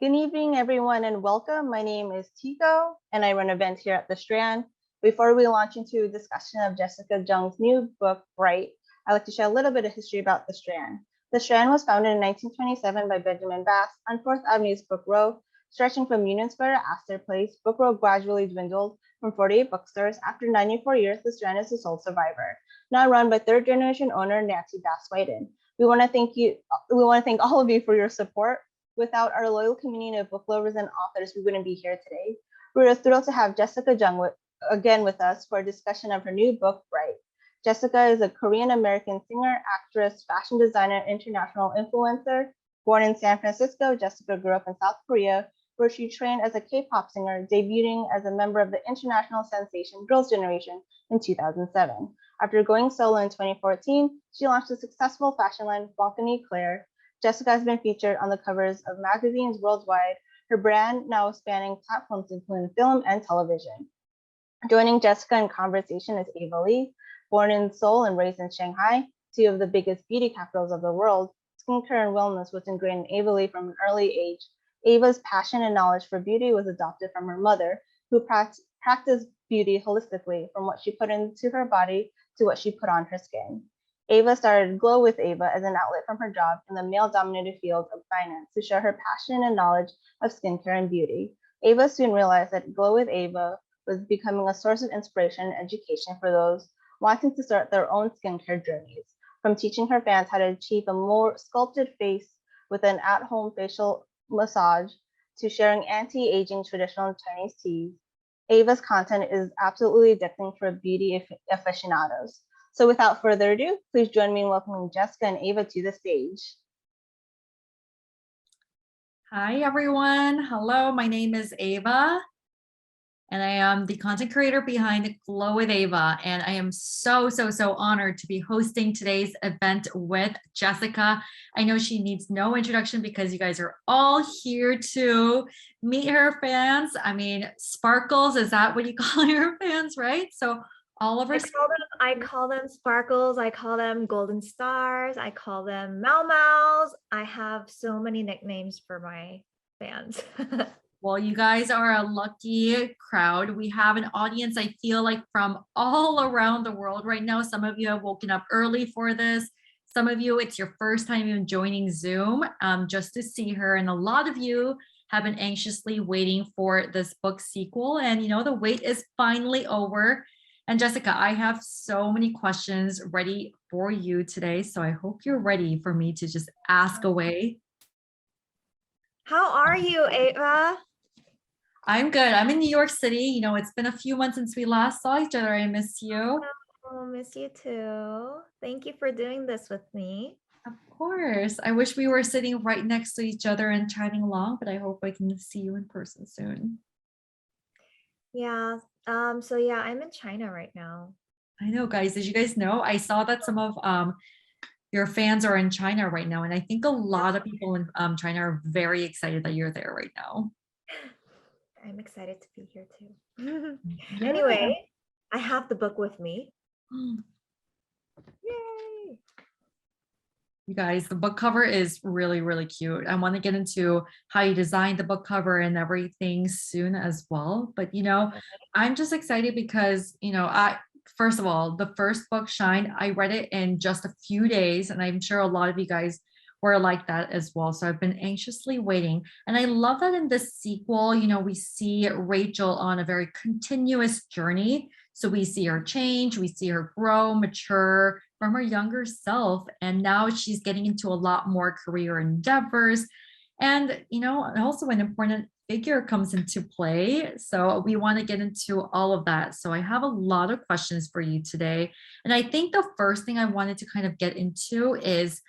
Good evening, everyone, and welcome. My name is Tico, and I run events here at the Strand. Before we launch into a discussion of Jessica Jung's new book, Bright, I'd like to share a little bit of history about the Strand. The Strand was founded in 1927 by Benjamin Bass on 4th Avenue's Brook Row, stretching from Union Square to Astor Place. Brook Row gradually dwindled from 48 bookstores. After 94 years, the Strand is the sole survivor, now run by third-generation owner Nancy Bass-Whiten. We want to thank all of you for your support. Without our loyal community of book lovers and authors, we wouldn't be here today. We're thrilled to have Jessica Jung again with us for a discussion of her new book, Bright. Jessica is a Korean-American singer, actress, fashion designer, international influencer. Born in San Francisco, Jessica grew up in South Korea, where she trained as a K-pop singer, debuting as a member of the international sensation Girls' Generation in 2007. After going solo in 2014, she launched the successful fashion line Blanc Eclare. Jessica has been featured on the covers of magazines worldwide, her brand now spanning platforms including film and television. Joining Jessica in conversation is Ava Lee. Born in Seoul and raised in Shanghai, two of the biggest beauty capitals of the world, skincare and wellness was ingrained in Ava Lee from an early age. Ava's passion and knowledge for beauty was adopted from her mother, who practiced beauty holistically, from what she put into her body to what she put on her skin. Ava started Glow with Ava as an outlet from her job in the male-dominated field of finance to share her passion and knowledge of skincare and beauty. Ava soon realized that Glow with Ava was becoming a source of inspiration and education for those wanting to start their own skincare journeys, from teaching her fans how to achieve a more sculpted face with an at-home facial massage to sharing anti-aging traditional Chinese teas. Ava's content is absolutely addicting for beauty aficionados. So without further ado, please join me in welcoming Jessica and Ava to the stage. Hi, everyone. Hello, my name is Ava, and I am the content creator behind Glow with Ava. And I am so honored to be hosting today's event with Jessica. I know she needs no introduction because you guys are all here to meet her fans. I mean, sparkles, is that what you call your fans, right? So all of our I call them sparkles. I call them golden stars. I call them Mau Maus. I have so many nicknames for my fans. Well, you guys are a lucky crowd. We have an audience, I feel like, from all around the world right now. Some of you have woken up early for this. Some of you, it's your first time even joining Zoom just to see her. And a lot of you have been anxiously waiting for this book sequel. And, you know, the wait is finally over. And Jessica, I have so many questions ready for you today. So I hope you're ready for me to just ask away. How are you, Ava? I'm good. I'm in New York City. You know, it's been a few months since we last saw each other. I miss you. Oh, miss you too. Thank you for doing this with me. Of course. I wish we were sitting right next to each other and chatting along, but I hope I can see you in person soon. Yeah. So yeah, I'm in China right now. I know, guys. Did you guys know? I saw that some of your fans are in China right now, and I think a lot of people in China are very excited that you're there right now. I'm excited to be here too. Yeah. Anyway, I have the book with me. Yay! You guys, the book cover is really cute. I want to get into how you designed the book cover and everything soon as well. But, you know, I'm just excited because, you know, first of all, the first book, Shine, I read it in just a few days, and I'm sure a lot of you guys were like that as well. So I've been anxiously waiting. And I love that in this sequel, you know, we see Rachel on a very continuous journey. So we see her change, we see her grow, mature from her younger self. And now she's getting into a lot more career endeavors. And, you know, also an important figure comes into play. So we want to get into all of that. So I have a lot of questions for you today. And I think the first thing I wanted to kind of get into is,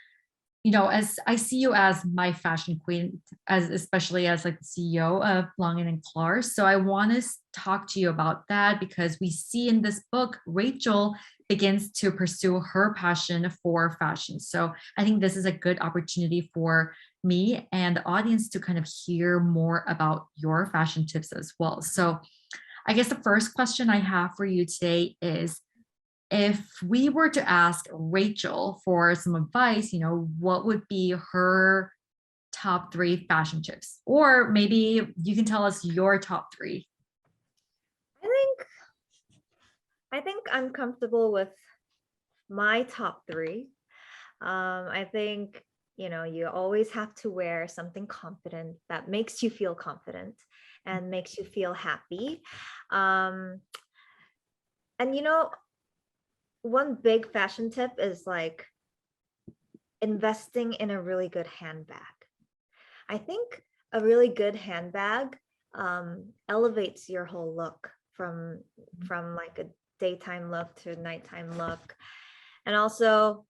you know, as I see you as my fashion queen, as especially as like the CEO of Blanc Eclare. So I want to talk to you about that because we see in this book, Rachel begins to pursue her passion for fashion. So I think this is a good opportunity for me and the audience to kind of hear more about your fashion tips as well. So I guess the first question I have for you today is, if we were to ask Rachel for some advice, you know, what would be her top 3 fashion tips, or maybe you can tell us your top 3. I think I'm comfortable with my top 3. I think, you always have to wear something confident that makes you feel confident and makes you feel happy. And one big fashion tip is like investing in a really good handbag. I think a really good handbag elevates your whole look from like a daytime look to a nighttime look. And also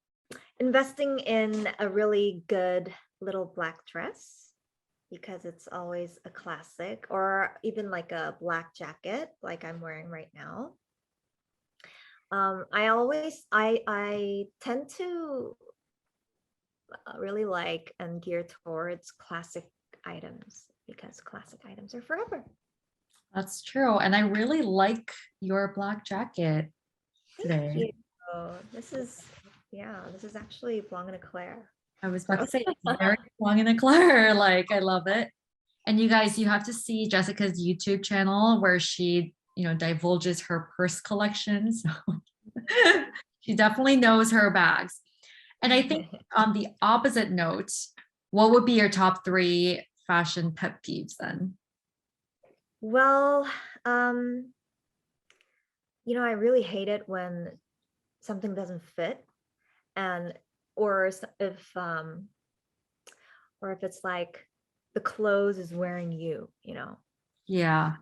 investing in a really good little black dress, because it's always a classic, or even like a black jacket like I'm wearing right now. I tend to really like and gear towards classic items, because classic items are forever. That's true. And I really like your black jacket today. Thank you. This is actually Blanc Eclare. I was about to say it's very Blanc Eclare. Like, I love it. And you guys, you have to see Jessica's YouTube channel where she, divulges her purse collection. So she definitely knows her bags. And I think on the opposite note, what would be your top 3 fashion pet peeves then? Well, I really hate it when something doesn't fit, and or if it's like the clothes is wearing you. Yeah.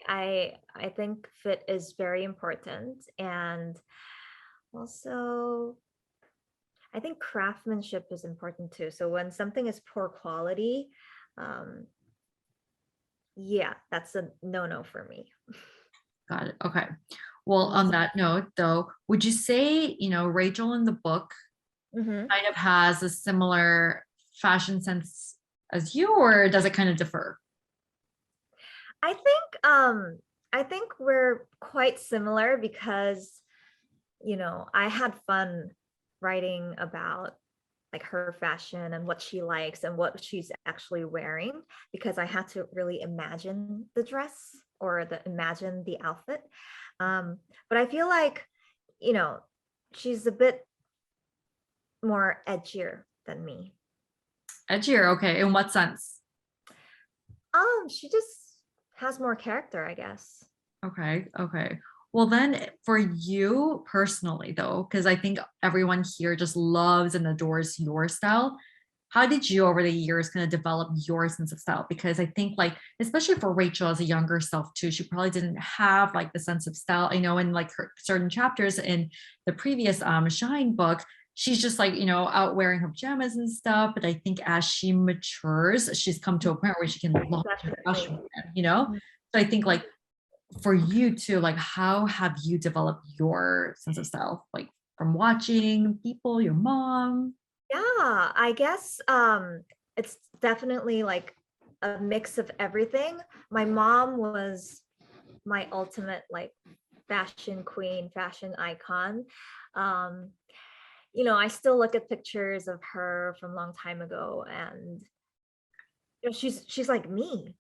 I think fit is very important, and also I think craftsmanship is important too. So when something is poor quality, that's a no for me. Got it. Okay. Well, on that note, though, would you say, Rachel in the book kind of has a similar fashion sense as you, or does it kind of differ? I think we're quite similar, because I had fun writing about like her fashion and what she likes and what she's actually wearing, because I had to really imagine the dress or imagine the outfit. But I feel like, she's a bit more edgier than me. Edgier. Okay. In what sense? She just has more character, I guess. Okay. Well, then for you personally, though, because I think everyone here just loves and adores your style. How did you over the years kind of develop your sense of style? Because I think like, especially for Rachel as a younger self too, she probably didn't have like the sense of style. I know in like her certain chapters in the previous Shine book, she's just like, out wearing her pajamas and stuff. But I think as she matures, she's come to a point where she can launch her fashion brand. So I think like for you too, like how have you developed your sense of style? Like from watching people, your mom? Yeah, I guess it's definitely like a mix of everything. My mom was my ultimate like fashion queen, fashion icon. I still look at pictures of her from a long time ago, and she's like me.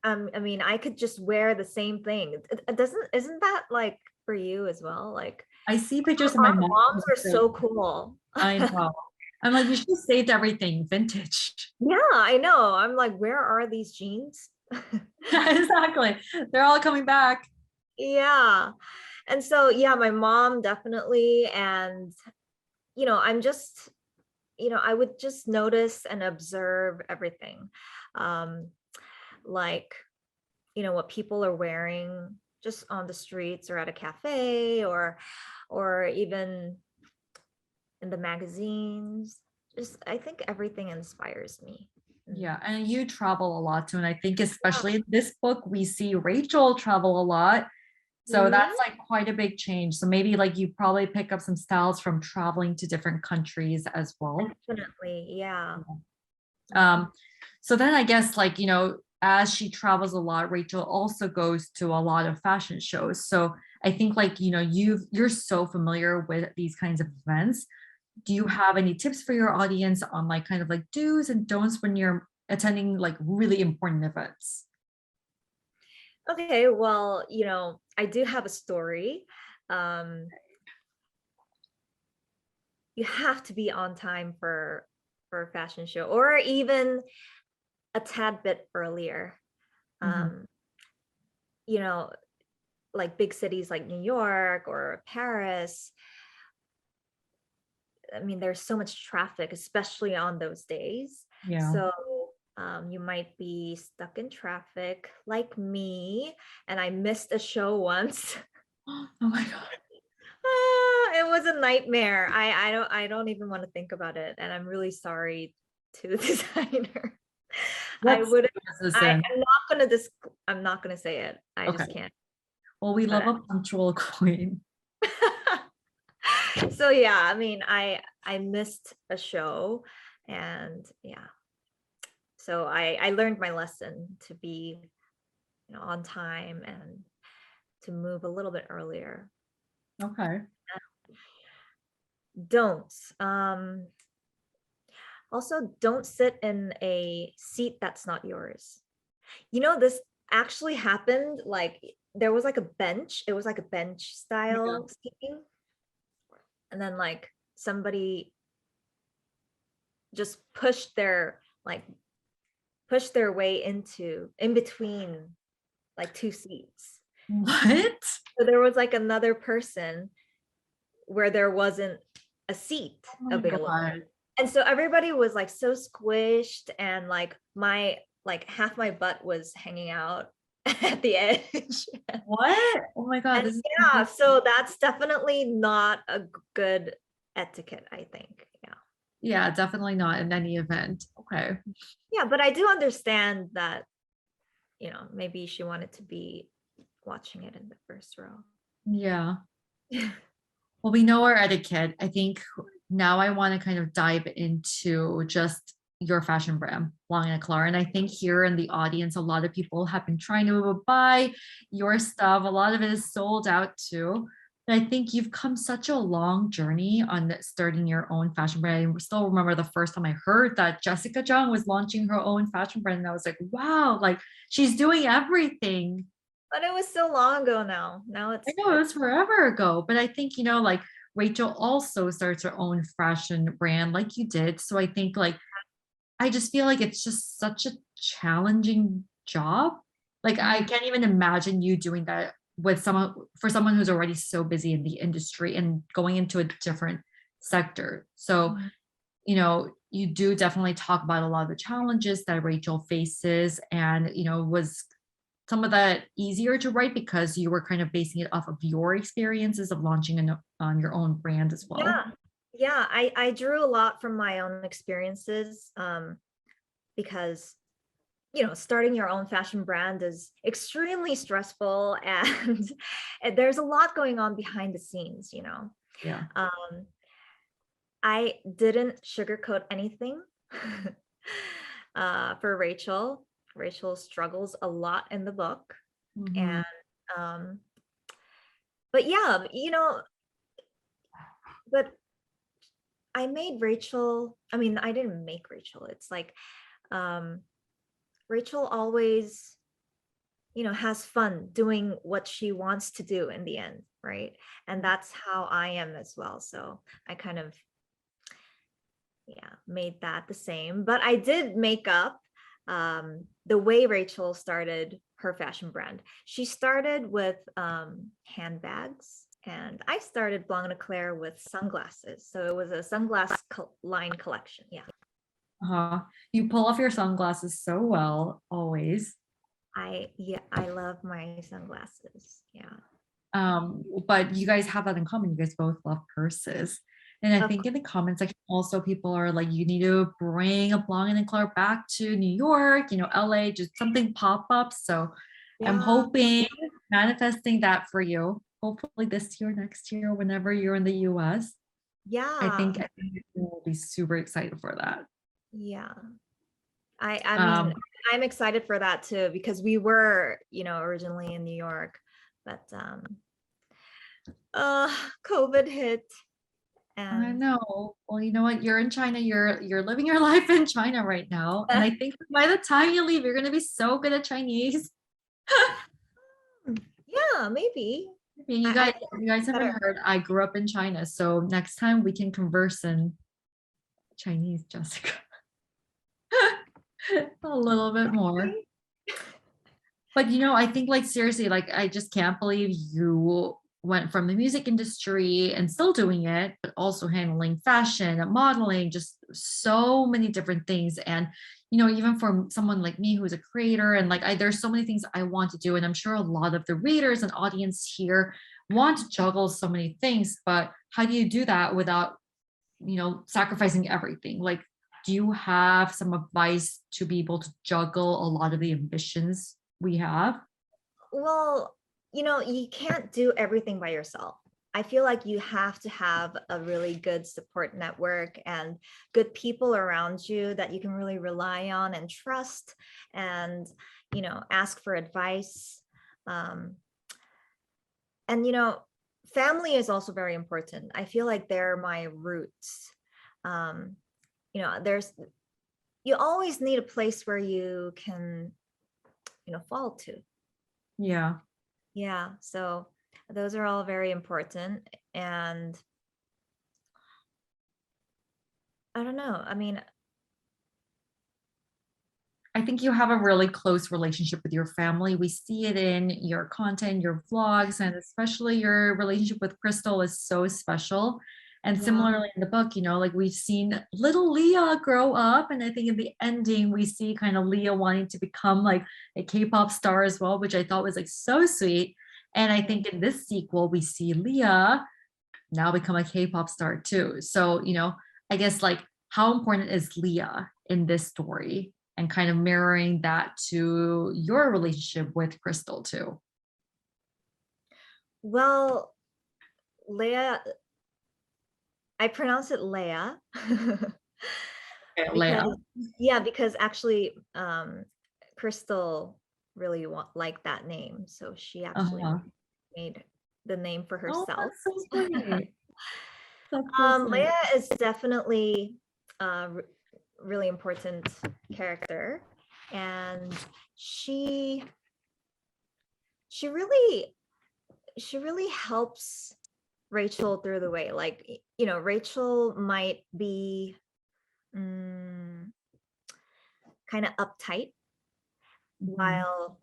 I mean, I could just wear the same thing. Isn't that like for you as well? Like, I see pictures of my our mom. moms are so cool. I know. I'm like, you should have saved everything vintage. Yeah, I know. I'm like, where are these jeans? Exactly. They're all coming back. Yeah. And so, yeah, my mom definitely. And, I'm just, I would just notice and observe everything. Like, what people are wearing just on the streets or at a cafe, or even in the magazines. Just, I think everything inspires me. Yeah, and you travel a lot too. And I think especially in this book, we see Rachel travel a lot. So that's like quite a big change. So maybe like you probably pick up some styles from traveling to different countries as well. Definitely, yeah. So then I guess like, as she travels a lot, Rachel also goes to a lot of fashion shows. So I think like, you're so familiar with these kinds of events. do you have any tips for your audience on like kind of like do's and don'ts when you're attending like really important events? Okay, well, I do have a story. You have to be on time for a fashion show, or even a tad bit earlier. Mhm. You know, like big cities like New York or Paris. I mean, there's so much traffic, especially on those days. Yeah. So you might be stuck in traffic like me, and I missed a show once. Oh my God. It was a nightmare. I don't even want to think about it, and I'm really sorry to the designer. I Let's would this I, in. I'm not gonna say it. I Okay. just can't. Well, we love But a punctual queen. so yeah, I mean, I missed a show, and yeah. So I learned my lesson to be, on time and to move a little bit earlier. Okay. Don't. Also, don't sit in a seat that's not yours. This actually happened. Like, there was like a bench. It was like a bench Yeah. style seating. And then like somebody just pushed their way in between like two seats. What? So there was like another person where there wasn't a seat Oh my available. God. And so everybody was like so squished, and like half my butt was hanging out at the edge. What? Oh my God. And This is yeah, so that's definitely not a good etiquette, I think. Yeah. yeah, definitely not in any event. Okay. Yeah, but I do understand that, maybe she wanted to be watching it in the first row. Yeah. Well, we know our etiquette. I think now I want to kind of dive into just your fashion brand, Blanc Eclare. And I think here in the audience, a lot of people have been trying to buy your stuff. A lot of it is sold out too. But I think you've come such a long journey on starting your own fashion brand. I still remember the first time I heard that Jessica Jung was launching her own fashion brand. And I was like, wow, like she's doing everything. But it was so long ago now. Now I it's know it was forever ago, but I think, like Rachel also starts her own fashion brand like you did. So I think like, I just feel like it's just such a challenging job. Like I can't even imagine you doing that with someone who's already so busy in the industry and going into a different sector. So, Mhm. You do definitely talk about a lot of the challenges that Rachel faces and, was some of that easier to write because you were kind of basing it off of your experiences of launching on your own brand as well. Yeah. Yeah, I drew a lot from my own experiences, because starting your own fashion brand is extremely stressful, and there's a lot going on behind the scenes. Yeah. Um, I didn't sugarcoat anything for Rachel. Rachel struggles a lot in the book. Mhm. And but yeah, but I made Rachel, I mean, I didn't make Rachel. It's like um Rachel always, has fun doing what she wants to do in the end, right? And that's how I am as well. So I kind of, yeah, made that the same. But I did make up the way Rachel started her fashion brand. She started with handbags, and I started Blanc Eclare with sunglasses. So it was a line collection. Yeah. Uh-huh. You pull off your sunglasses so well, always. I love my sunglasses. Yeah. But you guys have that in common. You guys both love purses. And I Of think in the comments section also people are like, you need to bring a Blanc and Eclair back to New York, LA, just something pop up. So I'm Yeah. hoping, manifesting that for you. Hopefully this year, next year, whenever you're in the US. Yeah. I think you will be super excited for that. Yeah. I mean, Um, I'm excited for that too, because we were, originally in New York, but COVID hit, I And know. Well, you know what? You're in China. You're living your life in China right now. And I think by the time you leave, you're gonna be so good at Chinese. yeah, maybe. Yeah, you I guys, think you guys haven't better. heard. I grew up in China, so next time we can converse in Chinese, Jessica. A little bit more. But I think like seriously, like I just can't believe you went from the music industry and still doing it, but also handling fashion and modeling, just so many different things. And even for someone like me who's a creator and like there's so many things I want to do. And I'm sure a lot of the readers and audience here want to juggle so many things, but how do you do that without, sacrificing everything? Like, do you have some advice to be able to juggle a lot of the ambitions we have? Well, you can't do everything by yourself. I feel like you have to have a really good support network and good people around you that you can really rely on and trust and, ask for advice. Um, and, family is also very important. I feel like they're my roots. Um, you always need a place where you can, fall to. Yeah. Yeah, so those are all very important. And I don't know. I mean, I think you have a really close relationship with your family. We see it in your content, your vlogs, and especially your relationship with Crystal is so special. And yeah. similarly in the book, like we've seen little Leah grow up. And I think in the ending, we see kind of Leah wanting to become like a K-pop star as well, which I thought was like so sweet. And I think in this sequel, we see Leah now become a K-pop star too. So, I guess like how important is Leah in this story and kind of mirroring that to your relationship with Crystal too? Well, Leia, I pronounce it Leia Okay, Leah. because yeah, because actually Crystal really liked that name, so she actually Uh-huh. made the name for Oh, herself. that's so sweet. That's so sweet. Leia is definitely really important character, and she she really she really helps Rachel through the way. Like, Rachel might be kind of uptight, Mhm. while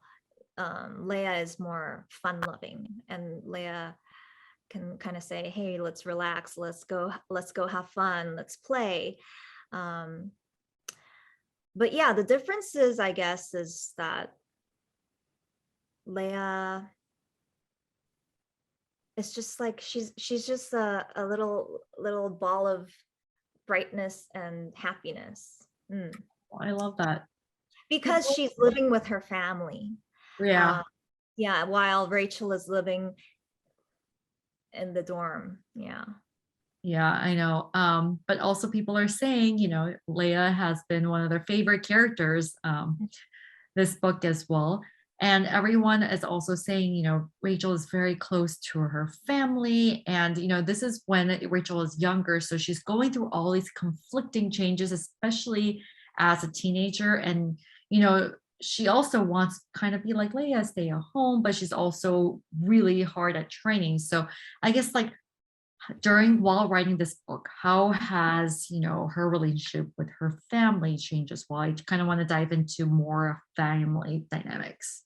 Leia is more fun loving, and Leia can kind of say, hey, let's relax, let's go have fun, let's play. um but yeah, the difference is, I guess, is that Leia, it's just like she's just a little ball of brightness and happiness. I love that. Because she's living with her family. Yeah. uh yeah, while Rachel is living in the dorm. Yeah. Yeah, I know. But also people are saying, Leia has been one of their favorite characters this book as well. And everyone is also saying, Rachel is very close to her family. And, this is when Rachel is younger. So she's going through all these conflicting changes, especially as a teenager. And, she also wants to kind of be like Leia, stay at home, but she's also really hard at training. So I guess like while writing this book, how has her relationship with her family changed as well? I kind of want to dive into more family dynamics.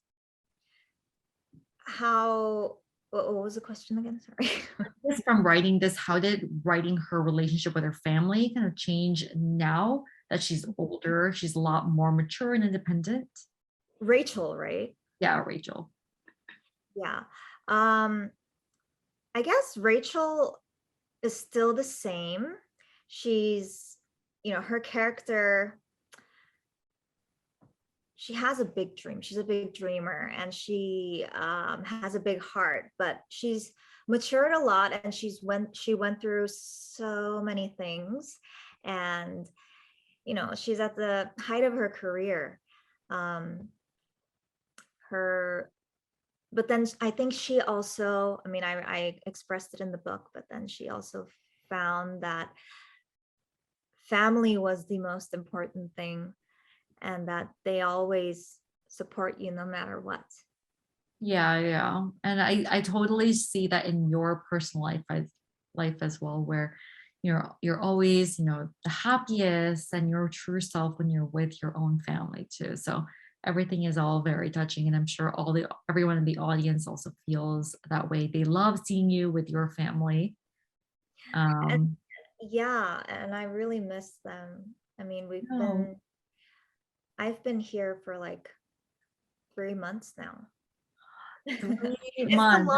How, what was the question again? Sorry. Just from writing this, how did writing her relationship with her family kind of change now that she's older? She's a lot more mature and independent. Rachel, right? Yeah, Rachel. Yeah. um I guess Rachel is still the same. She's, her character, she has a big dream. She's a big dreamer, and she has a big heart, but she's matured a lot, and she went through so many things. And she's at the height of her career. Her But then I think she also, I mean, I expressed it in the book, but then she also found that family was the most important thing and that they always support you no matter what. Yeah, yeah. And I totally see that in your personal life as well, where you're always, the happiest and your true self when you're with your own family too. So everything is all very touching. And I'm sure everyone in the audience also feels that way. They love seeing you with your family. And yeah, and I really miss them. I mean, Oh, I've been here for like 3 months now. 3 months.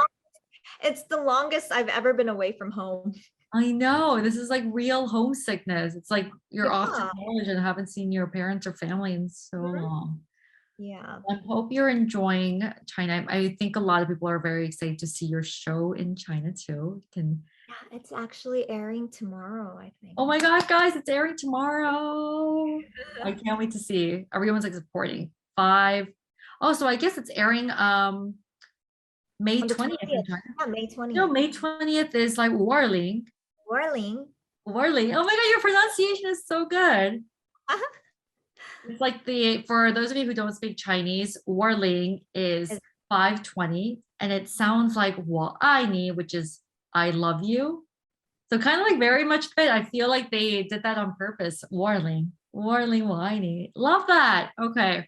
It's the longest I've ever been away from home. I know this is like real homesickness. It's like you're off to Yeah. college and haven't seen your parents or family in so Mhm. long. Yeah. I hope you're enjoying China. I think a lot of people are very excited to see your show in China too. Yeah, it's actually airing tomorrow, I think. Oh my God, guys, it's airing tomorrow. I can't wait to see. Everyone's like supporting. Oh, so I guess it's airing May On the 20th in 20th. China. Yeah, May 20th. May 20th is like Warling. Whirling. Warling. Oh my God, your pronunciation is so good. It's like for those of you who don't speak Chinese, Warling is 520 and it sounds like 我爱你, which is I love you. So kind of like very much fit. I feel like they did that on purpose. Warling, 我爱你. Love that. Okay.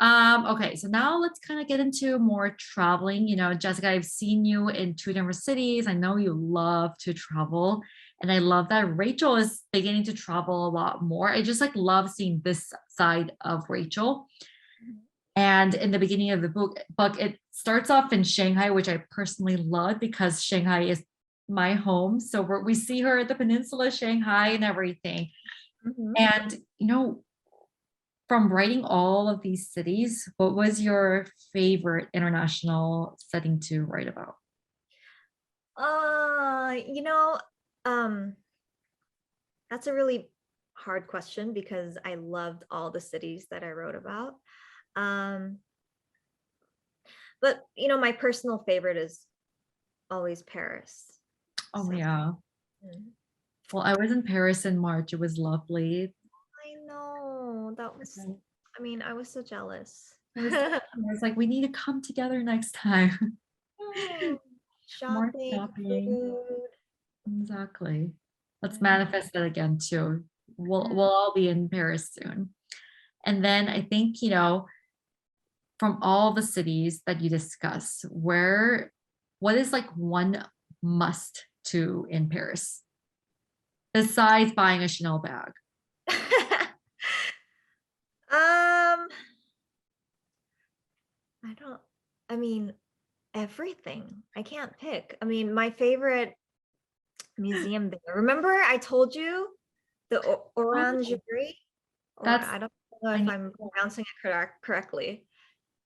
Okay, so now let's kind of get into more traveling. Jessica, I've seen you in 2 different cities. I know you love to travel. And I love that Rachel is beginning to travel a lot more. I just like love seeing this side of Rachel. And in the beginning of the book, it starts off in Shanghai, which I personally love because Shanghai is my home. So we see her at the peninsula, Shanghai and everything. Mhm. And, from writing all of these cities, what was your favorite international setting to write about? You know, that's a really hard question because I loved all the cities that I wrote about. But my personal favorite is always Paris. Oh, So, yeah. mm. Well, I was in Paris in March. It was lovely. I know that was, I mean, I was so jealous. I was like, we need to come together next time. More Shopping, shopping. food. Exactly. Let's Mhm. manifest that again too. We'll all be in Paris soon. And then I think, from all the cities that you discuss, what is like one must to in Paris besides buying a Chanel bag? I mean, everything. I can't pick. I mean, my favorite museum there. Remember I told you the Orangerie? Or That's I don't know if I'm pronouncing it correctly.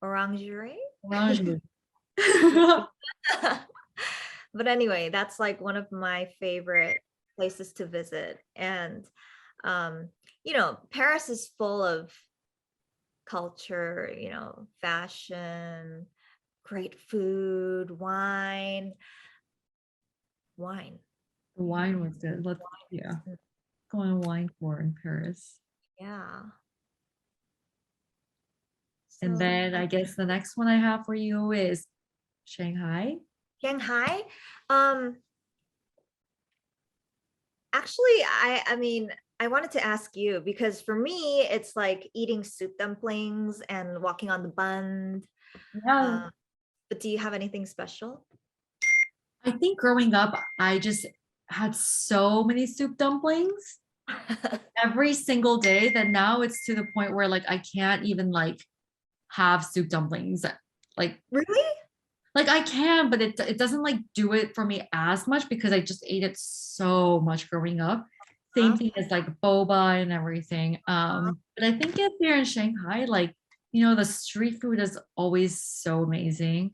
Orangerie? Orange. But anyway, that's like one of my favorite places to visit. And Paris is full of culture, fashion, great food, wine. The wine was good. Yeah, go on a wine tour in Paris. Yeah. And So then I guess the next one I have for you is Shanghai. Shanghai. Actually, I mean, I wanted to ask you because for me, it's like eating soup dumplings and walking on the bund. Yeah. But do you have anything special? I think growing up, I just had so many soup dumplings every single day that now it's to the point where like I can't even like have soup dumplings. Like Really? like I can, but it doesn't like do it for me as much because I just ate it so much growing up. Same thing as like boba and everything. But I think if you're in Shanghai, like the street food is always so amazing.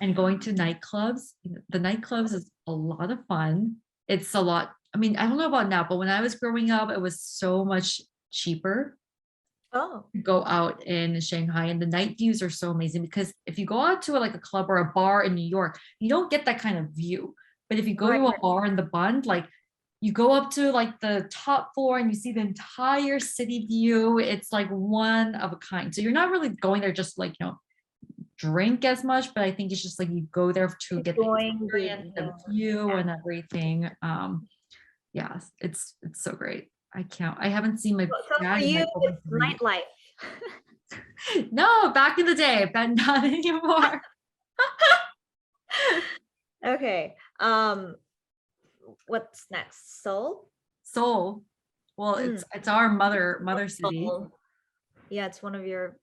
And going to nightclubs, the nightclubs is a lot of fun. It's a lot. I mean, I don't know about now, but when I was growing up, it was so much cheaper Oh. to go out in Shanghai, and the night views are so amazing because if you go out to like a club or a bar in New York, you don't get that kind of view. But if you go to a bar in the Bund, like you go up to like the top floor and you see the entire city view. It's like one of a kind. So you're not really going there just like, drink as much, but I think it's just like you go there to get the Enjoying the experience, the view and everything. Yeah, it's so great. I haven't seen my So dad for in you, like over it's 3 nightlife. years. No, back in the day, but not anymore. Okay. What's next? Seoul? Seoul. Well, it's our mother city. Seoul. Yeah, it's one of your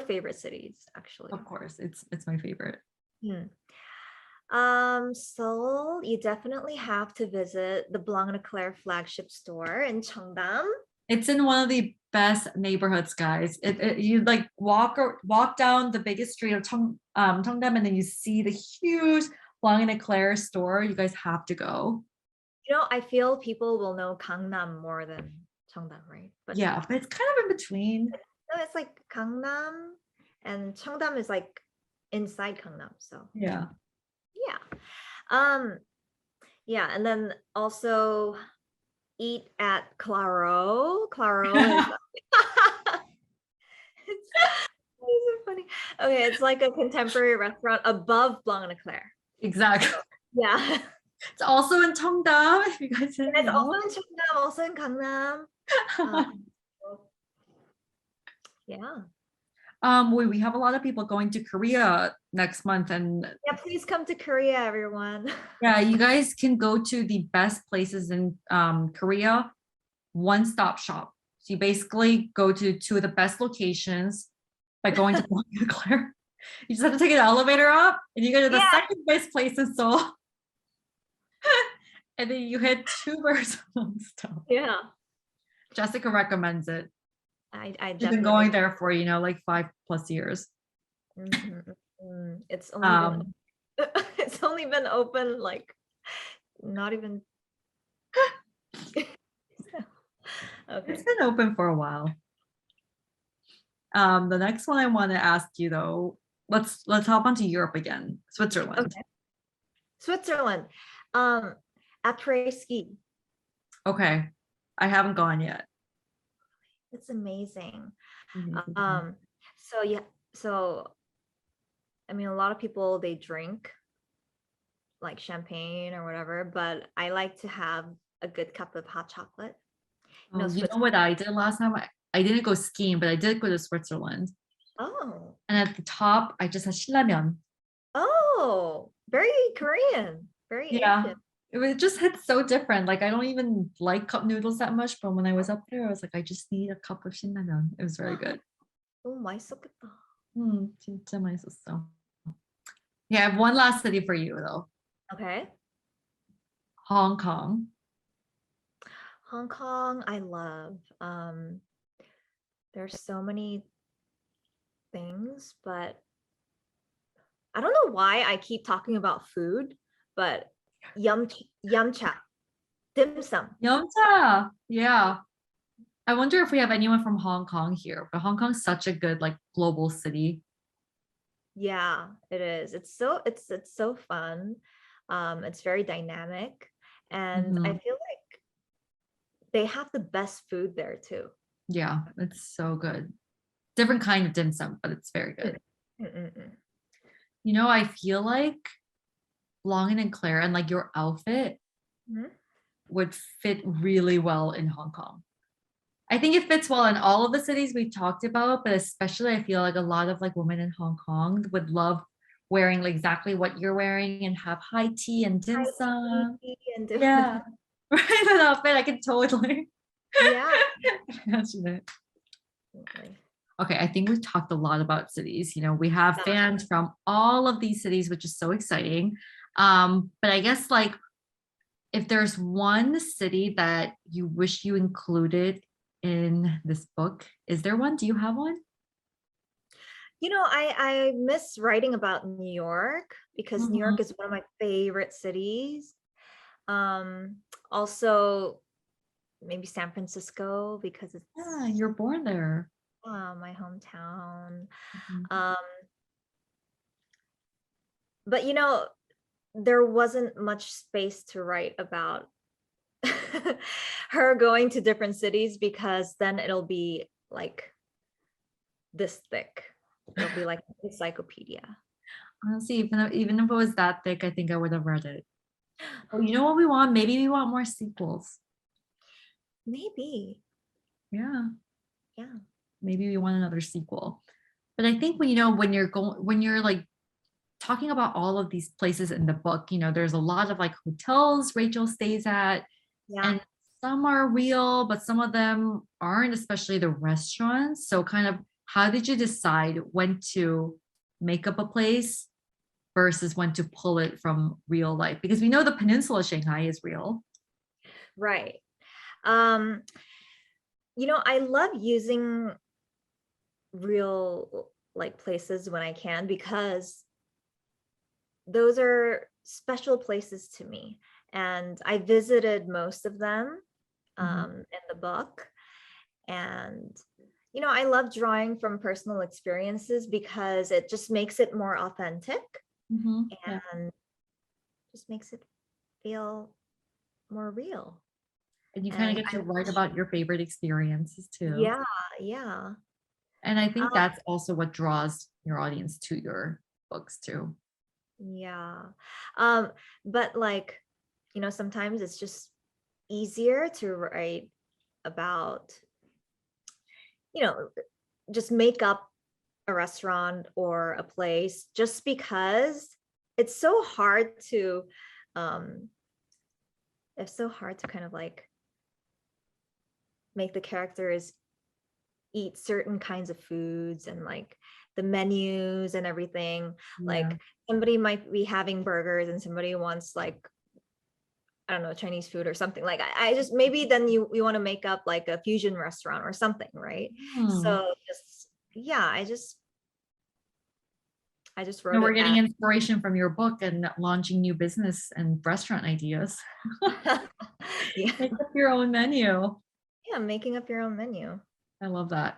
favorite cities, actually. Of course, it's my favorite. Seoul, you definitely have to visit the Blanc Eclare flagship store in Cheongdam. It's in one of the best neighborhoods, guys. You like walk down the biggest street of Cheongdam, and then you see the huge Blanc Eclaire store. You guys have to go. I feel people will know Gangnam more than Cheongdam, right? But yeah, but it's kind of in between. no, it's like Gangnam, and Cheongdam is like inside Gangnam. So yeah. Yeah, and then also eat at Claro. Claro is it's so funny. Okay, it's like a contemporary restaurant above Blanc Eclare. Exactly. Yeah. It's also in Cheongdam. If you guys didn't It's know. also in Cheongdam, also in Gangnam. Yeah. We have a lot of people going to Korea next month, and Yeah, please come to Korea, everyone. yeah, you guys can go to the best places in Korea, one-stop shop. So you basically go to 2 of the best locations by going to Blanc Eclaire. You just have to take an elevator up, and you go to the second best place in Seoul, and then you hit 2 birds with one stone. Yeah. Jessica recommends it. She's been going there for like 5+ years. It's only it's only been open like not even okay. It's been open for a while. The next one I want to ask you though, let's hop onto Europe again. Switzerland. Okay. Switzerland. Après ski. Okay. I haven't gone yet. It's amazing. Mm-hmm. So I mean, a lot of people, they drink like champagne or whatever, but I like to have a good cup of hot chocolate. You know what I did last time? I didn't go skiing, but I did go to Switzerland. Oh. And at the top, I just had 신라면. Oh, very Korean. Very Asian. It just hits so different. Like I don't even like cup noodles that much, but when I was up there, I was like, I just need a cup of 신라면. It was very good. Oh, 맛있었겠다. 진짜 맛있었어. Yeah, I have one last city for you though. Okay. Hong Kong. Hong Kong, I love. There's so many things, but I don't know why I keep talking about food, but yum cha, dim sum. Yum cha. Yeah. I wonder if we have anyone from Hong Kong here, but Hong Kong's such a good like global city. Yeah, it is. It's so fun. It's very dynamic, and I feel like they have the best food there too. Yeah, it's so good. Different kind of dim sum, but it's very good. I feel like Blanc Eclare and like your outfit would fit really well in Hong Kong. I think it fits well in all of the cities we talked about, but especially I feel like a lot of like women in Hong Kong would love wearing like exactly what you're wearing and have high tea and dim sum. Yeah, right. That outfit, I can totally. Yeah. Imagine it. Okay, I think we've talked a lot about cities. We have fans from all of these cities, which is so exciting. But I guess like if there's one city that you wish you included in this book, is there one? Do you have one? I miss writing about New York because New York is one of my favorite cities. Also maybe San Francisco because it's you're born there. My hometown. But there wasn't much space to write about her going to different cities, because then it'll be like this thick. It'll be like an encyclopedia. Honestly, even if it was that thick, I think I would have read it. But you know what we want? Maybe we want more sequels. Maybe. Yeah. Yeah. Maybe we want another sequel. But I think when you're like talking about all of these places in the book, there's a lot of like hotels Rachel stays at, Yeah. and some are real, but some of them aren't, especially the restaurants. So kind of how did you decide when to make up a place versus when to pull it from real life? Because we know the peninsula of Shanghai is real. Right. I love using real like places when I can, because those are special places to me, and I visited most of them in the book. And I love drawing from personal experiences because it just makes it more authentic Yeah. and just makes it feel more real. And you kind of get to write about your favorite experiences too. Yeah, yeah. And I think that's also what draws your audience to your books too. Yeah. But like, sometimes it's just easier to write about, just make up a restaurant or a place, just because it's so hard to kind of like make the characters eat certain kinds of foods, and like the menus and everything. Like somebody might be having burgers and somebody wants like, I don't know, Chinese food or something. Like I just, maybe then you want to make up like a fusion restaurant or something, right? So just, yeah, I just wrote we're it getting as inspiration from your book and launching new business and restaurant ideas. yeah. Make up your own menu. Yeah, making up your own menu. I love that.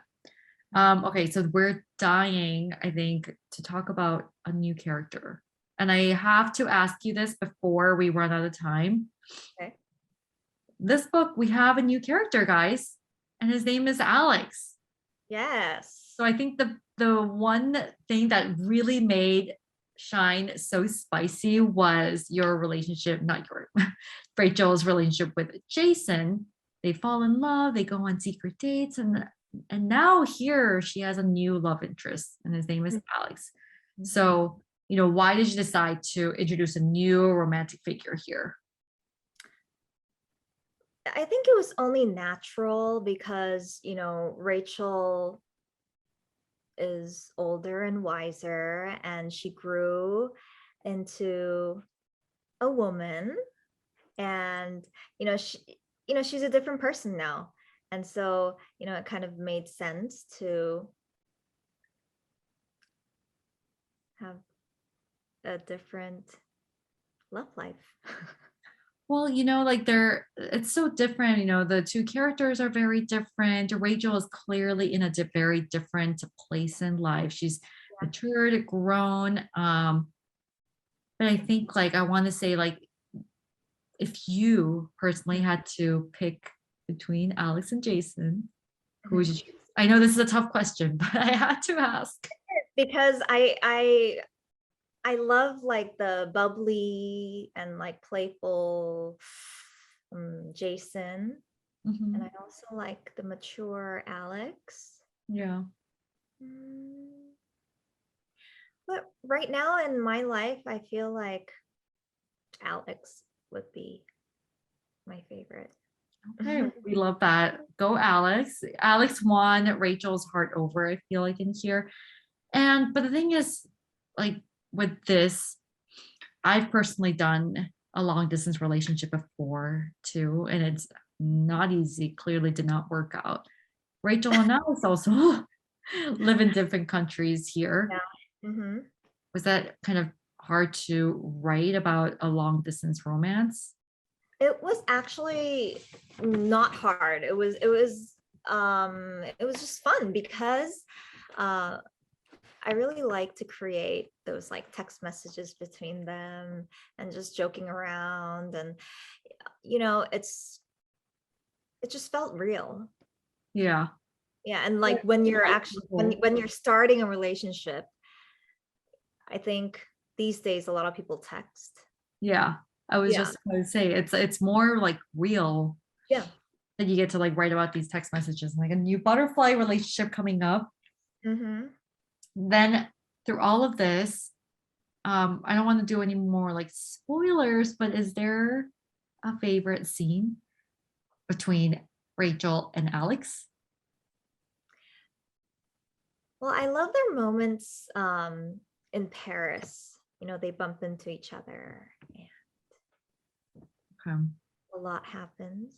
Okay, so we're dying, I think, to talk about a new character. And I have to ask you this before we run out of time. Okay. This book, we have a new character, guys, and his name is Alex. Yes. So I think the one thing that really made Shine so spicy was your relationship, not your, Rachel's relationship with Jason. They fall in love, they go on secret dates, and now here she has a new love interest, and his name is Alex. So, why did you decide to introduce a new romantic figure here? I think it was only natural because, Rachel is older and wiser, and she grew into a woman, and she's a different person now. And so, it kind of made sense to have a different love life. Well, it's so different. The two characters are very different. Rachel is clearly in a very different place in life. She's matured, grown. But I think, like, I want to say, like, if you personally had to pick between Alex and Jason, who would you choose? I know this is a tough question, but I had to ask. Because I love like the bubbly and like playful Jason, and I also like the mature Alex. Yeah. But right now in my life, I feel like Alex would be my favorite. Okay, we love that. Go Alex. Alex won Rachel's heart over, I feel like, in here. But the thing is, like, with this, I've personally done a long distance relationship before too, and it's not easy. Clearly did not work out. Rachel and Alex also live in different countries here. Yeah. Was that kind of hard to write about a long distance romance? It was actually not hard. It was just fun because I really like to create those like text messages between them and just joking around, and it just felt real. Yeah. Yeah, and like when you're actually when you're starting a relationship, I think these days a lot of people text. Yeah. I was just going to say it's more like real. Yeah. That you get to like write about these text messages, like a new butterfly relationship coming up. Then through all of this, I don't want to do any more like spoilers, but is there a favorite scene between Rachel and Alex? Well, I love their moments in Paris. They bump into each other and a lot happens.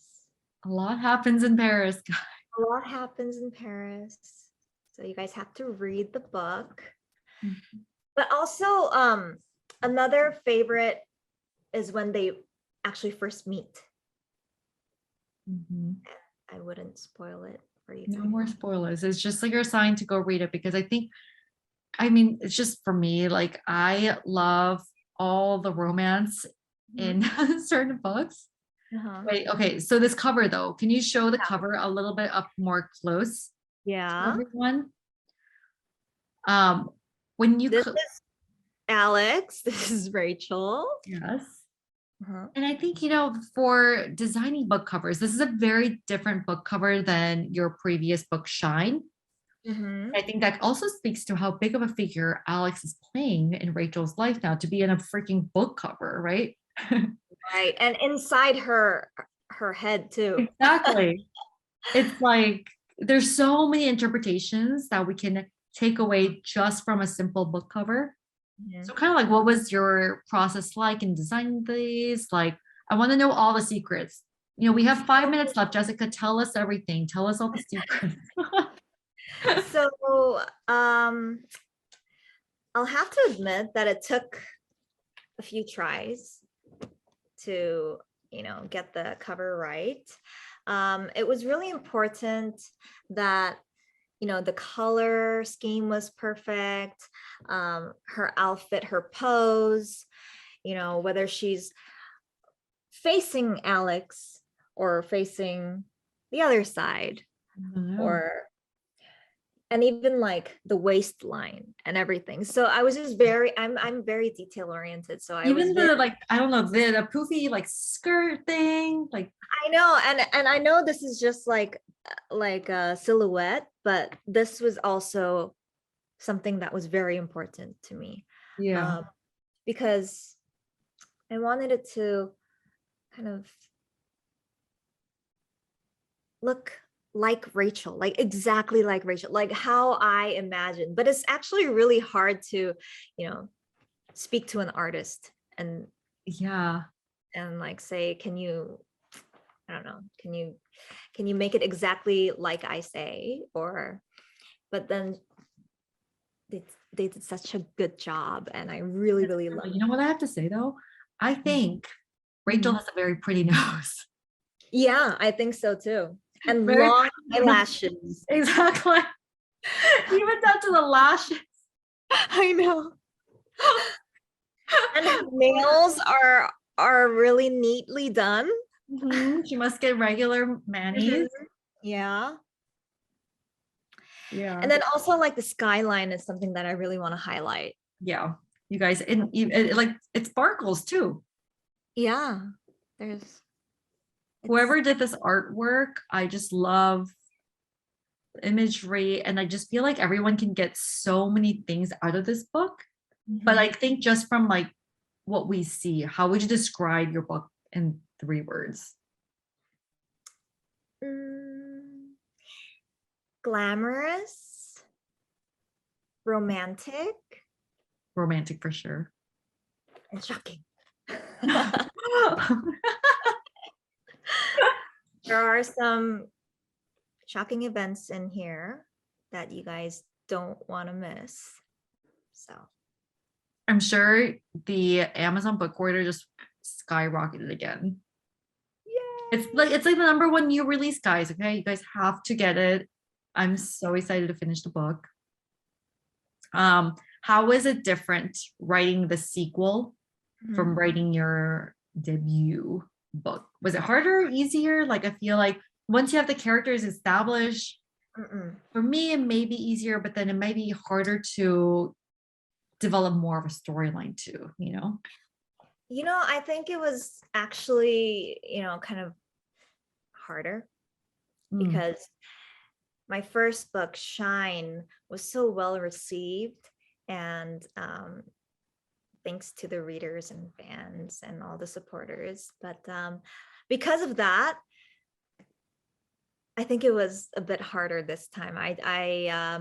A lot happens in Paris, guys. A lot happens in Paris. So you guys have to read the book. But also, another favorite is when they actually first meet. I wouldn't spoil it for you. No more spoilers. It's just like your sign to go read it, because I mean, it's just for me, like I love all the romance in certain books. Wait, okay. So this cover though, can you show the cover a little bit up more close? Yeah. Everyone. When you This is Alex, this is Rachel. Yes. And I think, for designing book covers, this is a very different book cover than your previous book, Shine. I think that also speaks to how big of a figure Alex is playing in Rachel's life now, to be in a freaking book cover, right? Right. And inside her head too. Exactly. It's like there's so many interpretations that we can take away just from a simple book cover. So kind of like, what was your process like in designing these? Like, I want to know all the secrets. We have 5 minutes left. Jessica, tell us everything. Tell us all the secrets. So, I'll have to admit that it took a few tries to, get the cover right. It was really important that the color scheme was perfect. Her outfit, her pose, whether she's facing Alex or facing the other side, and even like the waistline and everything. So I was just I'm very detail oriented. So I don't know, the poofy like skirt thing, like I know, and I know this is just like a silhouette, but this was also something that was very important to me. Because I wanted it to kind of look like Rachel, like exactly like Rachel, like how I imagined. But it's actually really hard to, speak to an artist and like say, can you, I don't know, can you make it exactly like I say? But then they did such a good job, and I really, really love it. You know what I have to say though? I think Rachel has a very pretty nose. Yeah, I think so too. And long eyelashes. Exactly. Even down to the lashes. I know. And her nails are really neatly done. She must get regular manis. Yeah. Yeah. And then also like the skyline is something that I really want to highlight. Yeah. You guys, it sparkles too. Yeah. Whoever did this artwork, I just love the imagery, and I just feel like everyone can get so many things out of this book. But I think just from like what we see, how would you describe your book in 3 words? Glamorous, romantic For sure, and shocking. There are some shocking events in here that you guys don't want to miss. So I'm sure the Amazon book order just skyrocketed again. yeah, It's like the number 1 new release, guys. Okay, you guys have to get it. I'm so excited to finish the book. How is it different writing the sequel from Mhm. writing your debut book? Was it harder, easier? Like, I feel like once you have the characters established, Mm-mm. for me, it may be easier, but then it might be harder to develop more of a storyline too, you know? I think it was actually, kind of harder Mm, because my first book, Shine, was so well received. And thanks to the readers and fans and all the supporters. But because of that, I think it was a bit harder this time. I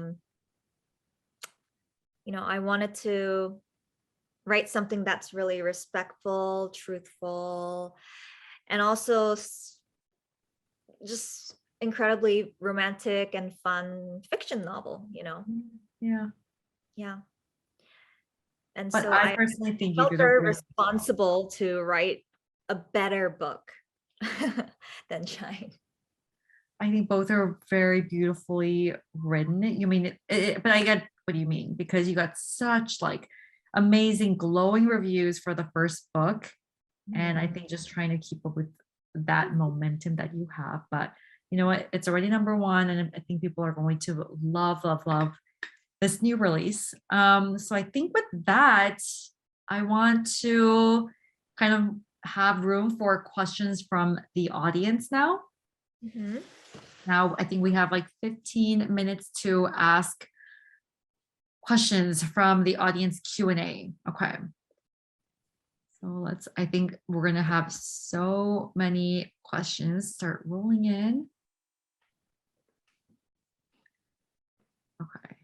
wanted to write something that's really respectful, truthful, and also just incredibly romantic and fun fiction novel. yeah. Yeah. And But so I I personally think you felt did a very really, responsible to write a better book than Shine. I think both are very beautifully written. You mean but I get what you mean because you got such like amazing glowing reviews for the first book. And I think just trying to keep up with that momentum that you have. But you know what? It's already number one. And I think people are going to love, love, love this new release. So I think with that, I want to kind of have room for questions from the audience now. Mhm. Now, I think we have like 15 minutes to ask questions from the audience Q&A. Okay. So I think we're going to have so many questions start rolling in. Okay.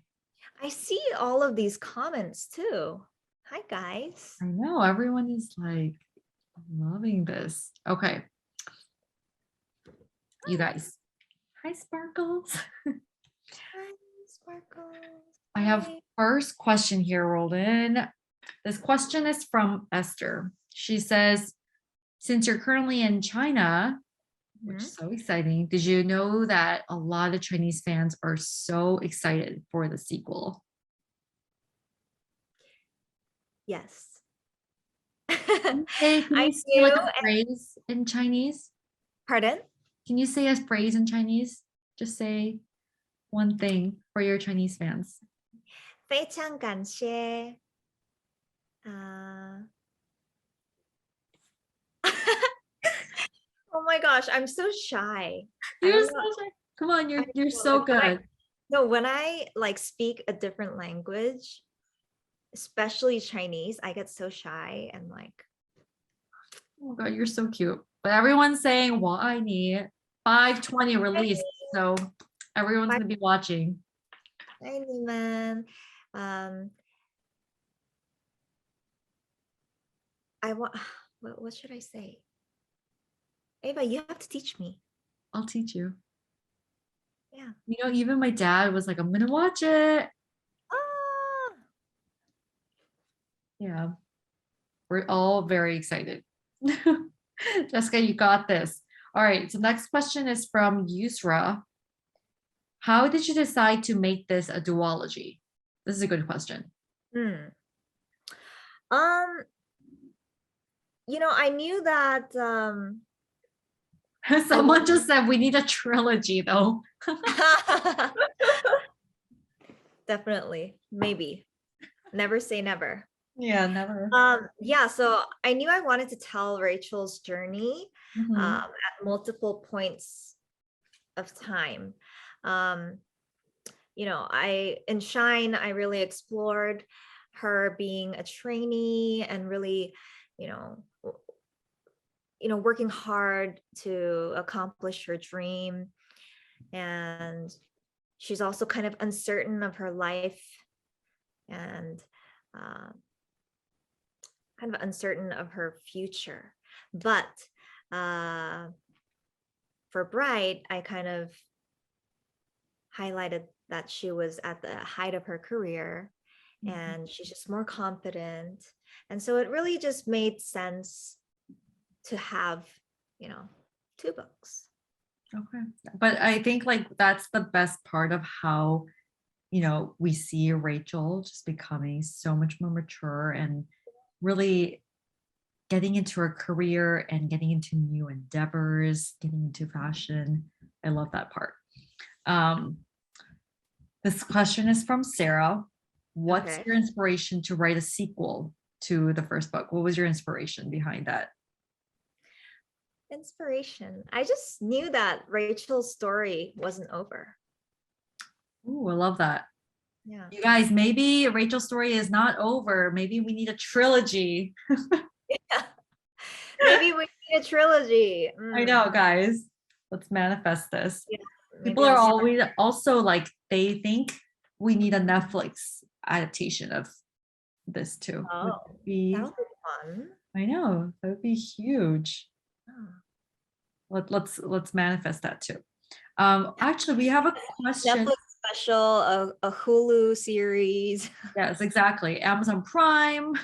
I see all of these comments too. Hi, guys. I know everyone is like loving this. Okay. You guys. Hi, Sparkles. Hi, Sparkles. I have Hi. first question here rolled in. This question is from Esther. She says, since you're currently in China, which Mhm. is so exciting, did you know that a lot of Chinese fans are so excited for the sequel? Yes. Hey, can I you say like knew. a phrase in Chinese? Pardon? Can you say a phrase in Chinese? Just say one thing for your Chinese fans. 非常感谢. Uh, oh my gosh, I'm so shy. I You're don't so know. shy. Come on, I you're know, so like good. when I like speak a different language, especially Chinese, I get so shy and like. Oh my God, you're so cute. But everyone's saying, well, I need 520 release. So everyone's gonna be watching. Hi, Neiman. Um, I want. What should I say? Ava, you have to teach me. I'll teach you. Yeah. You know, even my dad was like, I'm gonna watch it. Ah. Yeah, we're all very excited. Jessica, you got this. All right, so next question is from Yusra. How did you decide to make this a duology? This is a good question. Hmm. Um, I knew that Someone just said we need a trilogy though. definitely, maybe. Never say never. Yeah, never. Yeah, so I knew I wanted to tell Rachel's journey Mhm. at multiple points of time. In Shine, I really explored her being a trainee and really, you know, working hard to accomplish her dream. And she's also kind of uncertain of her life and kind of uncertain of her future. But for Bright, I kind of highlighted that she was at the height of her career and she's just more confident. And so it really just made sense to have, two books. Okay. But I think like that's the best part of how we see Rachel just becoming so much more mature and really getting into her career and getting into new endeavors, getting into fashion. I love that part. This question is from Sarah. What's Okay. your inspiration to write a sequel to the first book? What was your inspiration behind that? Inspiration. I just knew that Rachel's story wasn't over. Ooh, I love that. Yeah. You guys, maybe Rachel's story is not over. Maybe we need a trilogy. Maybe we need a trilogy. I know, guys. Let's manifest this. Yeah, People maybe are I'll always also like, they think we need a Netflix adaptation of this too. Would Oh, it be, that would be fun. I know, that would be huge. Oh. Let's manifest that too. Actually, we have a question. Netflix special, a Hulu series. Yes, exactly. Amazon Prime.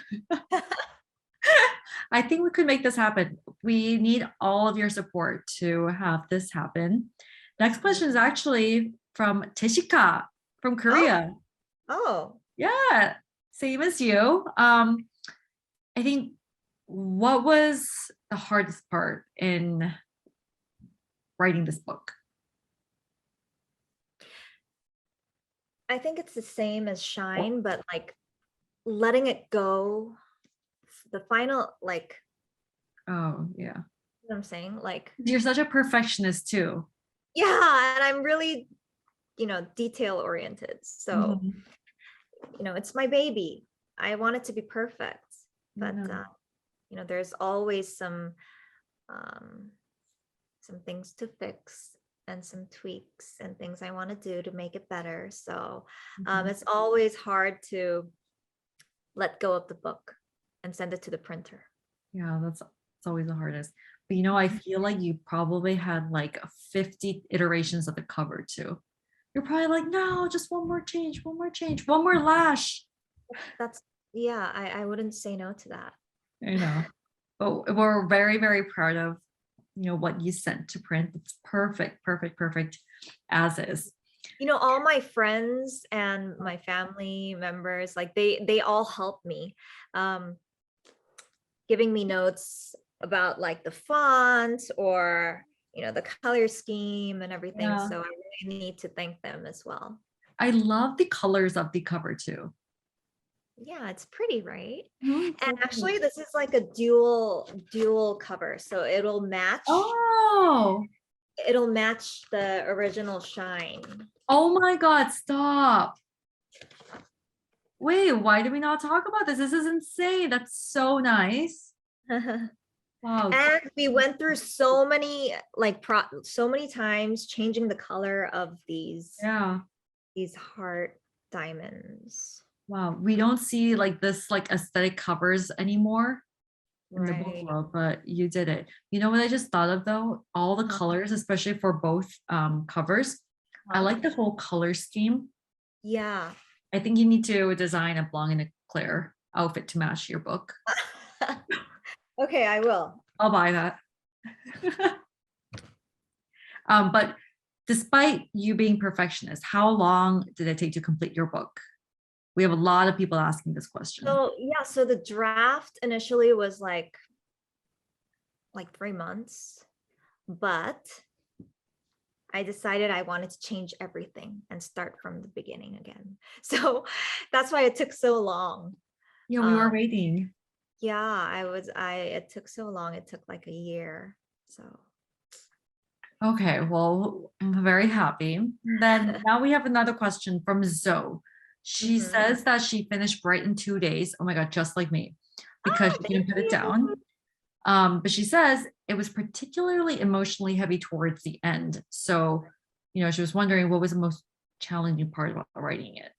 I think we could make this happen. We need all of your support to have this happen. Next question is actually from Tishika from Korea. Oh, Yeah, same as you. I think, what was the hardest part in writing this book? I think it's the same as Shine, but like letting it go. The final, like, Oh, yeah. you know what I'm saying? Like, You're such a perfectionist too. yeah, and I'm really, detail oriented. So, Mhm. it's my baby. I want it to be perfect, but Yeah. there's always some things to fix and some tweaks and things I want to do to make it better. So, Mhm. it's always hard to let go of the book and send it to the printer. Yeah, it's always the hardest. But I feel like you probably had like 50 iterations of the cover too. You're probably like, no, just one more change, one more lash. That's, yeah, I wouldn't say no to that. I know. But we're very, very proud of what you sent to print. It's perfect, perfect, perfect as is. All my friends and my family members, like they all help me, giving me notes about like the font or the color scheme and everything. Yeah. So I really need to thank them as well. I love the colors of the cover too. Yeah, it's pretty, right? Mhm, so And actually, pretty. this is like a dual cover, so it'll match. Oh, It'll match the original Shine. oh my God, stop. Wait, why did we not talk about this? This is insane. That's so nice. Wow. And we went through so many so many times changing the color of these Yeah. heart diamonds. Wow. We don't see like this like aesthetic covers anymore in the book Right. world, but you did it. You know what I just thought of though? All the Uh-huh. colors, especially for both covers. I Uh-huh. like the whole color scheme. Yeah. I think you need to design a Blanc Eclare outfit to match your book. Okay, I will. I'll buy that. But despite you being perfectionist, how long did it take to complete your book? We have a lot of people asking this question. So yeah, so the draft initially was like 3 months, but I decided I wanted to change everything and start from the beginning again. So that's why it took so long. Yeah, we were waiting. Yeah, it took so long. It took like a year. So Okay, well, I'm very happy. Then now we have another question from Zoe. She Mhm. says that she finished Bright in 2 days. Oh my God, just like me, because she Thank couldn't put it you. down. But she says it was particularly emotionally heavy towards the end. So, she was wondering what was the most challenging part about writing it.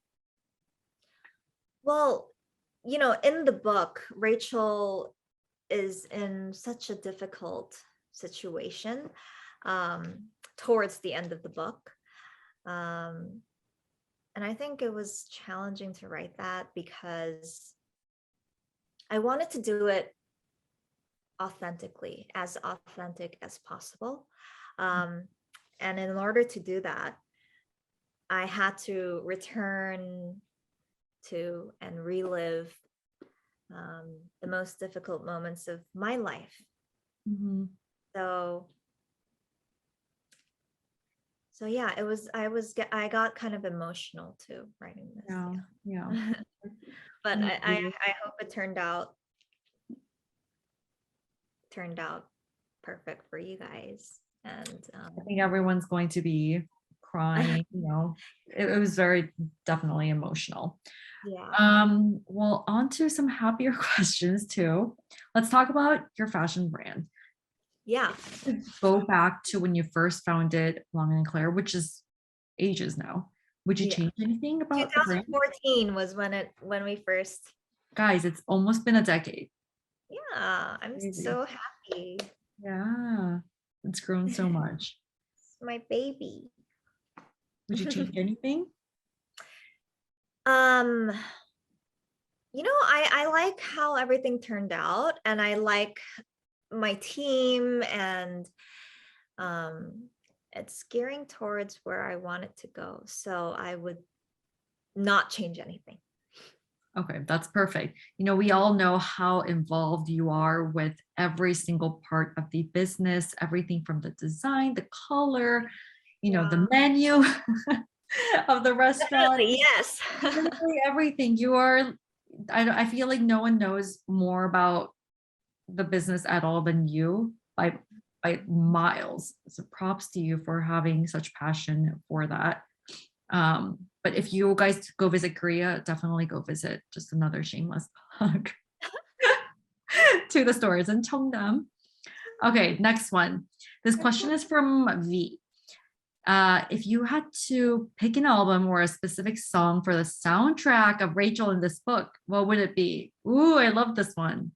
Well, in the book, Rachel is in such a difficult situation towards the end of the book. And I think it was challenging to write that because I wanted to do it authentically, as authentic as possible. And in order to do that, I had to return to and relive the most difficult moments of my life. Mhm. So yeah, I got kind of emotional too writing this. Yeah, yeah. But I I agree. hope it turned out perfect for you guys. And I think everyone's going to be crying, it was very definitely emotional. yeah. Well, on to some happier questions too. Let's talk about your fashion brand. Yeah. Go back to when you first founded Blanc Eclare, which is ages now. Would you Yeah. change anything about the brand? 2014 was when we first. Guys, it's almost been a decade. Yeah, I'm Crazy. so happy. Yeah, it's grown so much. It's my baby. Would you change anything? Um, I like how everything turned out, and I like my team, and it's gearing towards where I want it to go. So I would not change anything. Okay, that's perfect. We all know how involved you are with every single part of the business, everything from the design, the color, the menu of the restaurant, Definitely, yes. literally everything. I feel like no one knows more about the business at all than you by miles. So props to you for having such passion for that. But if you guys go visit Korea, definitely go visit. Just another shameless plug to the stores in Cheongdam. Okay, next one. This question is from V. If you had to pick an album or a specific song for the soundtrack of Rachel in this book, what would it be? Ooh, I love this one.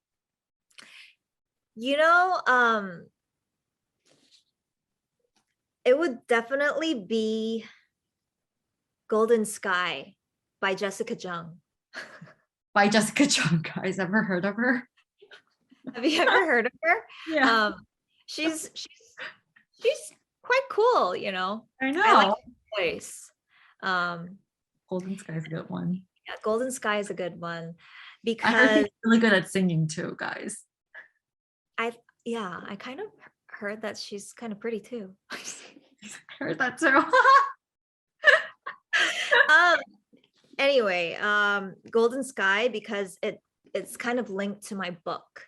It would definitely be Golden Sky by Jessica Jung. By Jessica Jung, guys. Ever heard of her? Have you ever heard of her? Yeah. She's quite cool, I know. I like her voice. Golden Sky is a good one. Yeah, Golden Sky is a good one I heard because she's really good at singing too, guys. I kind of heard that she's kind of pretty too. I heard that too. Anyway, Golden Sky because it's kind of linked to my book.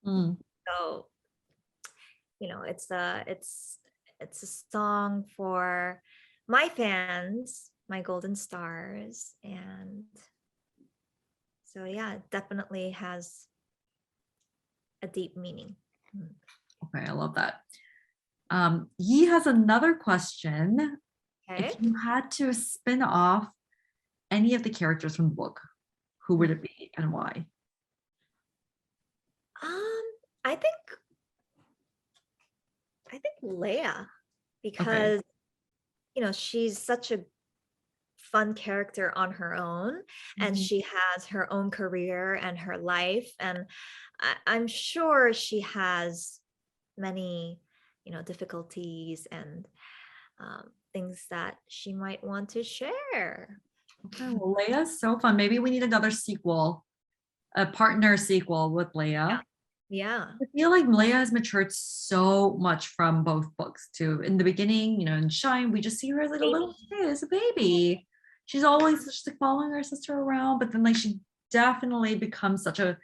Mm. So, it's a song for my fans, my golden stars, and so yeah, it definitely has a deep meaning. Okay, I love that. Yi has another question. Okay. If you had to spin off any of the characters from the book, who would it be and why? I think Leia, because she's such a fun character on her own, and she has her own career and her life, and I'm sure she has many difficulties and things that she might want to share. Okay, well, Leia's so fun. Maybe we need another sequel, a partner sequel with Leia. Yeah. I feel like Leia has matured so much from both books too. In the beginning, in Shine, we just see her as like a little kid, as a baby. She's always just like following her sister around, but then like she definitely becomes such a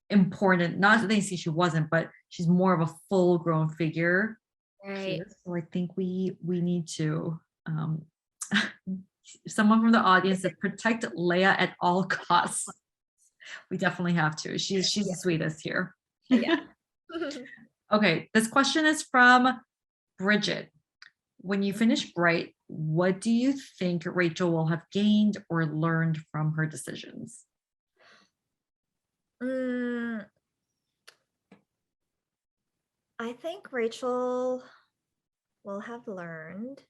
important, not that they see she wasn't, but she's more of a full-grown figure. Right. So I think we need to someone from the audience to protect Leia at all costs. We definitely have to. She's the sweetest here. Yeah. Okay, this question is from Bridget. When you finish Bright, what do you think Rachel will have gained or learned from her decisions? I think Rachel will have learned,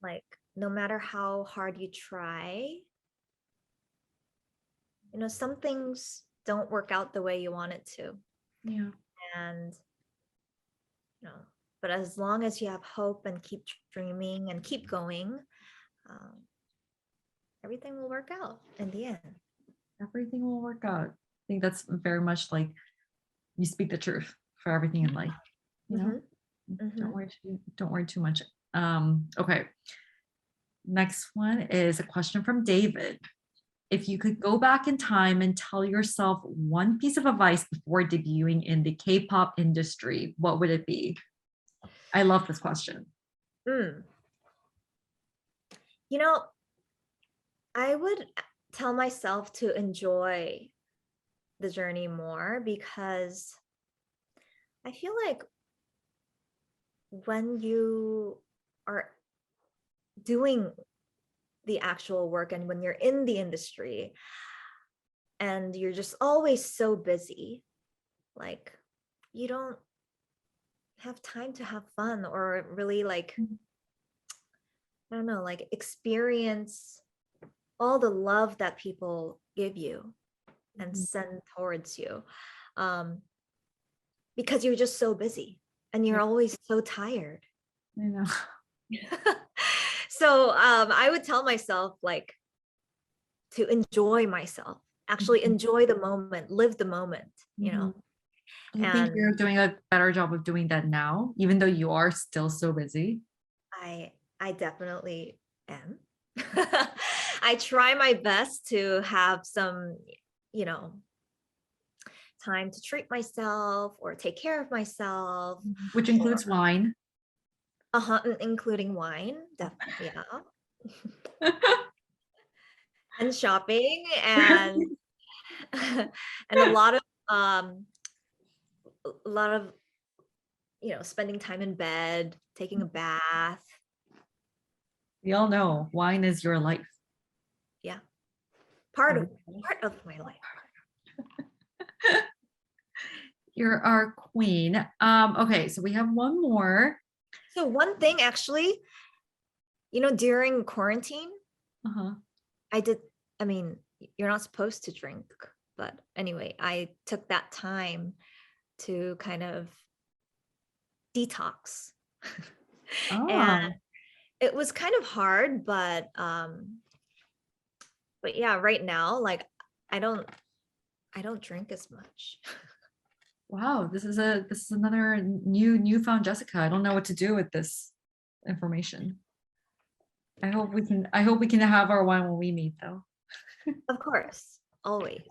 like, no matter how hard you try, some things don't work out the way you want it to. Yeah. And but as long as you have hope and keep dreaming and keep going, everything will work out in the end. Everything will work out. I think that's very much like you speak the truth for everything in life. You know, don't worry too much. Okay. Next one is a question from David. If you could go back in time and tell yourself one piece of advice before debuting in the K-pop industry, what would it be? I love this question. You know, I would tell myself to enjoy the journey more, because I feel like when you are doing the actual work and when you're in the industry and you're just always so busy, like you don't have time to have fun or really like, I don't know, like experience all the love that people give you and send towards you, because you're just so busy and you're always so tired. I know. So I would tell myself like to enjoy myself, actually enjoy the moment, live the moment, you know. Do you think you're doing a better job of doing that now, even though you are still so busy? I definitely am. I try my best to have some, you know, time to treat myself or take care of myself, Which includes wine. Including wine, definitely, yeah. And shopping and and a lot of you know, spending time in bed, taking a bath. We all know wine is your life. Yeah, part of my life. You're our queen. Okay, so we have one more. So one thing actually, you know, during quarantine, I mean, you're not supposed to drink, but anyway, I took that time to kind of detox. And it was kind of hard, but yeah, right now, like I don't drink as much. Wow, this is another newfound Jessica. I don't know what to do with this information. I hope we can have our wine when we meet, though. Of course, always.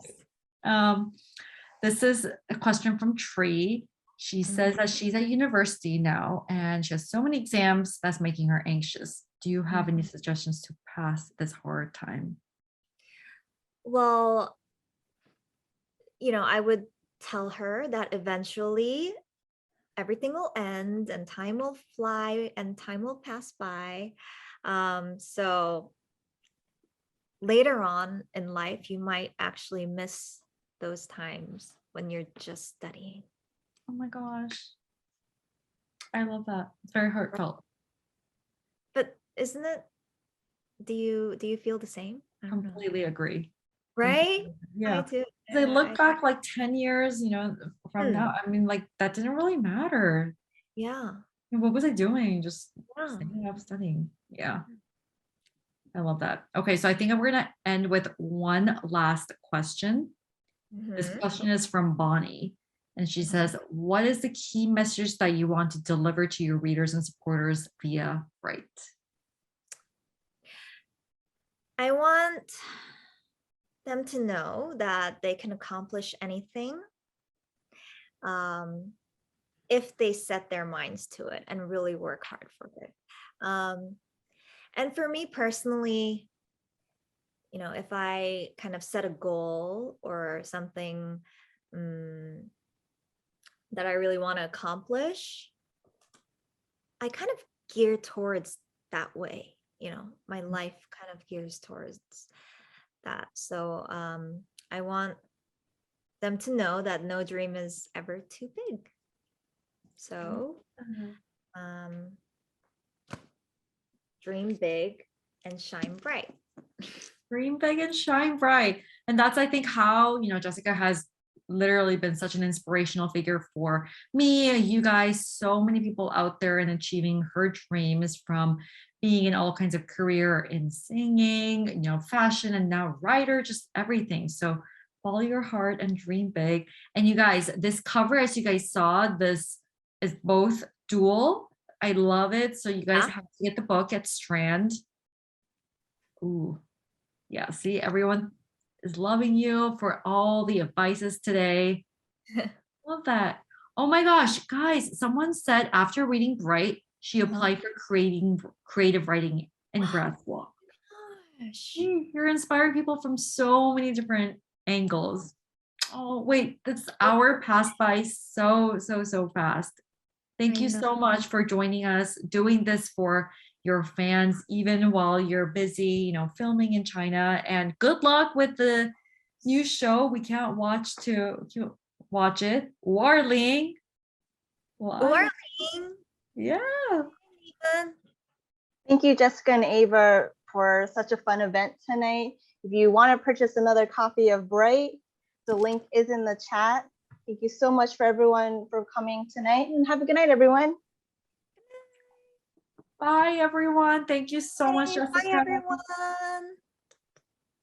This is a question from Tree. She says that she's at university now and she has so many exams that's making her anxious. Do you have any suggestions to pass this hard time? Well, you know, I would tell her that eventually everything will end and time will fly and time will pass by. So later on in life, you might actually miss those times when you're just studying. Oh my gosh. I love that. It's very heartfelt. But isn't it, do you feel the same? Completely agree. Right? Yeah. I do. They look back like 10 years, you know, from now. I mean, like that didn't really matter. Yeah. What was I doing? Just staying up studying. Yeah. I love that. Okay, so I think we're gonna end with one last question. This question is from Bonnie. And she says, what is the key message that you want to deliver to your readers and supporters via Bright? I want them to know that they can accomplish anything if they set their minds to it and really work hard for it. And for me personally, you know, if I kind of set a goal or something that I really want to accomplish, I kind of gear towards that way. You know, my life kind of gears towards that. So I want them to know that no dream is ever too big. So dream big and shine bright. Dream big and shine bright. And that's, I think, how, you know, Jessica has literally been such an inspirational figure for me, you guys, so many people out there in achieving her dreams, from being in all kinds of career in singing, fashion, and now writer, just everything. So follow your heart and dream big. And you guys, this cover, as you guys saw, this is both dual. I love it. So you guys have to get the book at Strand. Ooh, yeah. See, everyone is loving you for all the advices today. Love that. Oh my gosh, guys, someone said after reading Bright, she applied for creative writing in grad school. Gosh. You're inspiring people from so many different angles. Oh, wait, this hour passed by so fast. Thank you so much for joining us, doing this for your fans, even while you're busy, filming in China. And good luck with the new show. We can't watch it. Warling. Yeah. Thank you, Jessica and Ava, for such a fun event tonight. If you want to purchase another copy of Bright, the link is in the chat. Thank you so much for everyone for coming tonight, and have a good night, everyone. Bye, everyone. Thank you so much, Jessica. Bye, everyone.